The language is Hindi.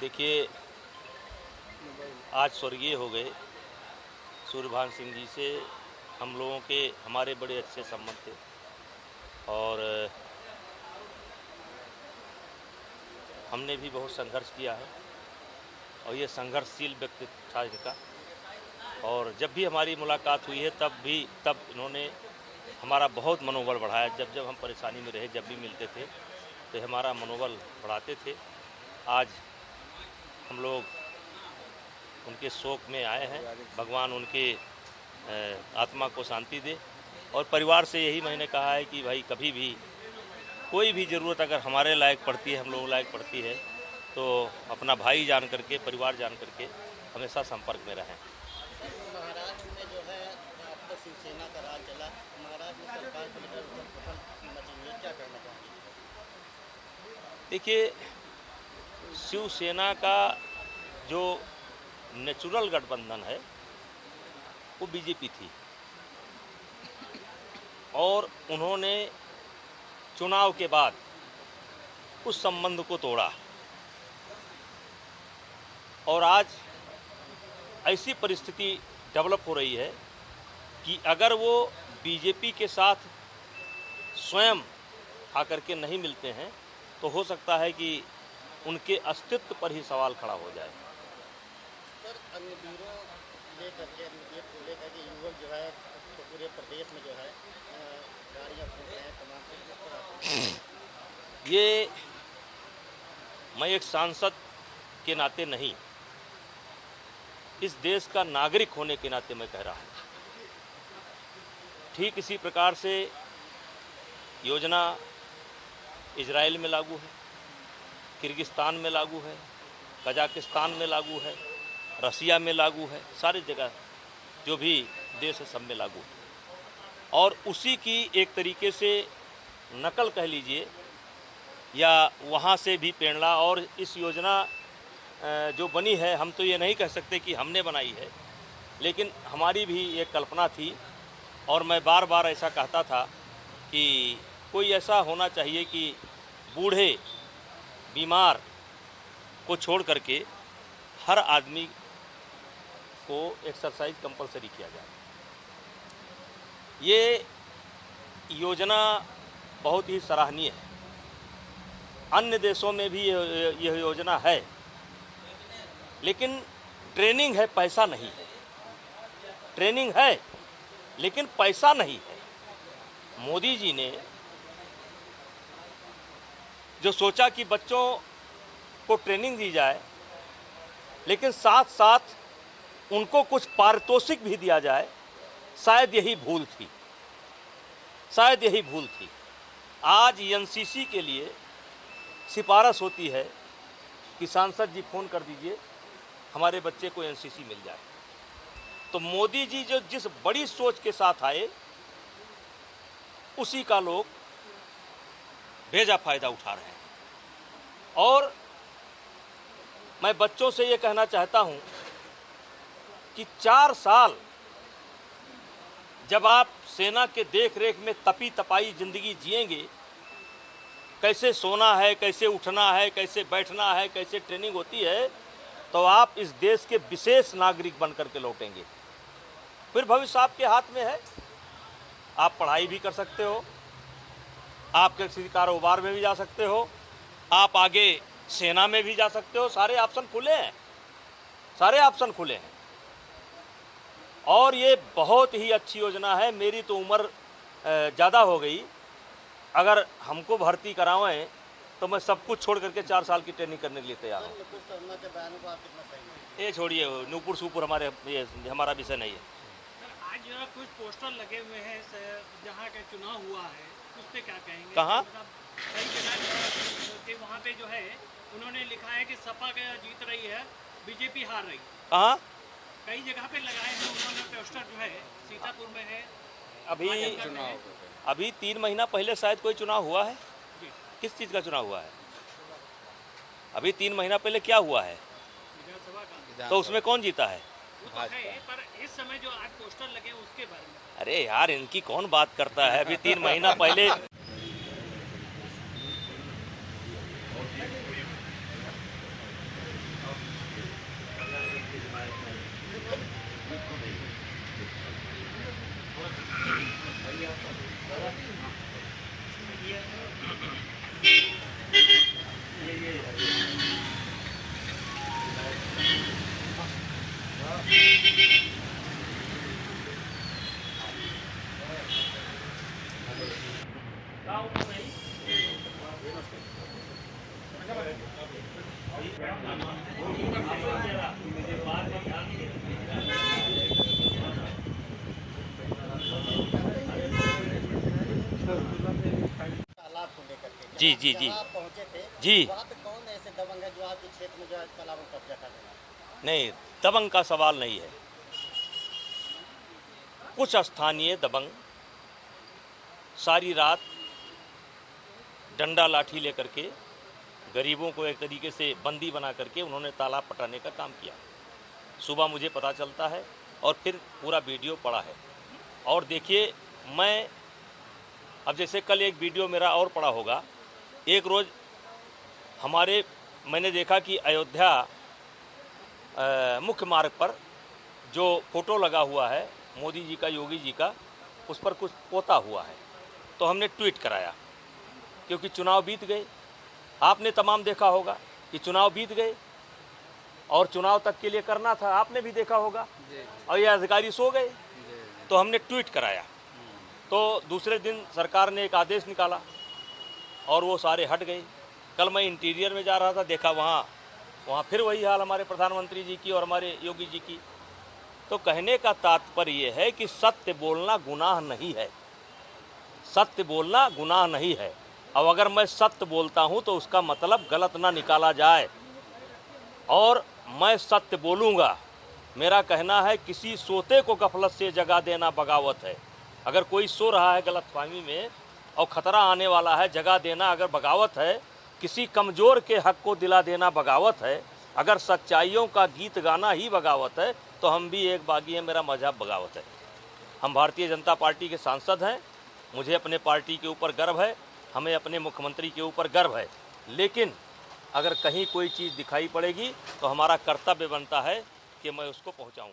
देखिए, आज स्वर्गीय हो गए सूर्यभान सिंह जी से हम लोगों के हमारे बड़े अच्छे संबंध थे और हमने भी बहुत संघर्ष किया है और ये संघर्षशील व्यक्तित्व था इनका। और जब भी हमारी मुलाकात हुई है तब इन्होंने हमारा बहुत मनोबल बढ़ाया। जब हम परेशानी में रहे, जब भी मिलते थे तो हमारा मनोबल बढ़ाते थे। आज हम लोग उनके शोक में आए हैं, भगवान उनके आत्मा को शांति दे। और परिवार से यही मैंने कहा है कि भाई कभी भी कोई भी ज़रूरत अगर हमारे लायक पड़ती है, हम लोगों लायक पड़ती है, तो अपना भाई जान करके, परिवार जान करके हमेशा संपर्क में रहें। महाराष्ट्र में जो है आपका शिवसेना का राज चला, महाराष्ट्र में सरकार को लेकर उथल-पुथल मची हुई है, क्या करना चाहेंगे? देखिए, शिवसेना का जो नेचुरल गठबंधन है वो बीजेपी थी और उन्होंने चुनाव के बाद उस संबंध को तोड़ा और आज ऐसी परिस्थिति डेवलप हो रही है कि अगर वो बीजेपी के साथ स्वयं आकर के नहीं मिलते हैं तो हो सकता है कि उनके अस्तित्व पर ही सवाल खड़ा हो जाए। सर, अग्निवीरों लेकर के युवक जो है तो पूरे प्रदेश में जो है गाड़ियाँ फूट रहे हैं, तमाम चीज़। ये मैं एक सांसद के नाते नहीं, इस देश का नागरिक होने के नाते मैं कह रहा हूँ। ठीक इसी प्रकार से योजना इजराइल में लागू है, किर्गिस्तान में लागू है, कजाकिस्तान में लागू है, रसिया में लागू है, सारी जगह जो भी देश है सब में लागू है। और उसी की एक तरीके से नकल कह लीजिए या वहाँ से भी प्रेरणा। और इस योजना जो बनी है, हम तो ये नहीं कह सकते कि हमने बनाई है, लेकिन हमारी भी एक कल्पना थी और मैं बार बार ऐसा कहता था कि कोई ऐसा होना चाहिए कि बूढ़े बीमार को छोड़ करके हर आदमी को एक्सरसाइज कंपलसरी किया जाए। ये योजना बहुत ही सराहनीय है। अन्य देशों में भी यह योजना है, लेकिन ट्रेनिंग है, पैसा नहीं है। ट्रेनिंग है लेकिन पैसा नहीं है। मोदी जी ने जो सोचा कि बच्चों को ट्रेनिंग दी जाए, लेकिन साथ साथ उनको कुछ पारितोषिक भी दिया जाए, शायद यही भूल थी, शायद यही भूल थी। आज एनसीसी के लिए सिफारिश होती है कि सांसद जी फ़ोन कर दीजिए, हमारे बच्चे को एनसीसी मिल जाए। तो मोदी जी जो जिस बड़ी सोच के साथ आए, उसी का लोग बेजा फायदा उठा रहे हैं। और मैं बच्चों से ये कहना चाहता हूं कि 4 साल जब आप सेना के देख रेख में तपी तपाई जिंदगी जिएंगे, कैसे सोना है, कैसे उठना है, कैसे बैठना है, कैसे ट्रेनिंग होती है, तो आप इस देश के विशेष नागरिक बन करके लौटेंगे। फिर भविष्य आपके हाथ में है। आप पढ़ाई भी कर सकते हो, आप किसी कारोबार में भी जा सकते हो, आप आगे सेना में भी जा सकते हो। सारे ऑप्शन खुले हैं, सारे ऑप्शन खुले हैं। और ये बहुत ही अच्छी योजना है। मेरी तो उम्र ज़्यादा हो गई, अगर हमको भर्ती करावें तो मैं सब कुछ छोड़ करके 4 साल की ट्रेनिंग करने के लिए तैयार हूँ। नुपुर शर्मा के बयानों को आप कितना सही? ये छोड़िए, नूपुर सूपुर हमारा विषय नहीं है। आज जो है कुछ पोस्टर लगे हुए हैं जहाँ का चुनाव हुआ है, उस पर क्या कहेंगे? कहाँ? कई जगह के वहाँ पे जो है उन्होंने लिखा है कि सपा का जीत रही है, बीजेपी हार रही। कहाँ? कई जगह पे लगाए हैं उन्होंने पोस्टर, जो है सीतापुर में है। अभी 3 महीना पहले शायद कोई चुनाव हुआ है। किस चीज़ का चुनाव हुआ है? अभी 3 महीना पहले क्या हुआ है? विधानसभा का। तो उसमें कौन जीता है? वो तो है, पर इस समय जो आज पोस्टर लगे हैं उसके बारे में। अरे यार, इनकी कौन बात करता है? अभी 3 महीना पहले तालाब को लेकर के जी जी जी जहाँ आप पहुंचे थे जी। वहाँ पे कौन ऐसे दबंग है जो आपके क्षेत्र में जो है तालाब में कब्जा कर रहे हैं? नहीं, दबंग का सवाल नहीं है। कुछ स्थानीय दबंग सारी रात डंडा लाठी लेकर के गरीबों को एक तरीके से बंदी बना करके उन्होंने तालाब पटाने का काम किया। सुबह मुझे पता चलता है और फिर पूरा वीडियो पड़ा है। और देखिए, मैं अब जैसे कल एक वीडियो मेरा और पड़ा होगा, एक रोज़ मैंने देखा कि अयोध्या मुख्य मार्ग पर जो फोटो लगा हुआ है मोदी जी का, योगी जी का, उस पर कुछ पोता हुआ है, तो हमने ट्वीट कराया क्योंकि चुनाव बीत गए। आपने तमाम देखा होगा कि चुनाव बीत गए और चुनाव तक के लिए करना था, आपने भी देखा होगा, और ये अधिकारी सो गए, तो हमने ट्वीट कराया। तो दूसरे दिन सरकार ने एक आदेश निकाला और वो सारे हट गए। कल मैं इंटीरियर में जा रहा था, देखा वहाँ फिर वही हाल हमारे प्रधानमंत्री जी की और हमारे योगी जी की। तो कहने का तात्पर्य ये है कि सत्य बोलना गुनाह नहीं है, सत्य बोलना गुनाह नहीं है। अब अगर मैं सत्य बोलता हूँ तो उसका मतलब गलत ना निकाला जाए, और मैं सत्य बोलूँगा। मेरा कहना है किसी सोते को गफलत से जगा देना बगावत है। अगर कोई सो रहा है गलतफहमी में और ख़तरा आने वाला है, जगा देना अगर बगावत है। किसी कमज़ोर के हक को दिला देना बगावत है। अगर सच्चाइयों का गीत गाना ही बगावत है तो हम भी एक बागी हैं, मेरा मजहब बगावत है। हम भारतीय जनता पार्टी के सांसद हैं, मुझे अपने पार्टी के ऊपर गर्व है, हमें अपने मुख्यमंत्री के ऊपर गर्व है। लेकिन अगर कहीं कोई चीज़ दिखाई पड़ेगी तो हमारा कर्तव्य बनता है कि मैं उसको पहुंचाऊं।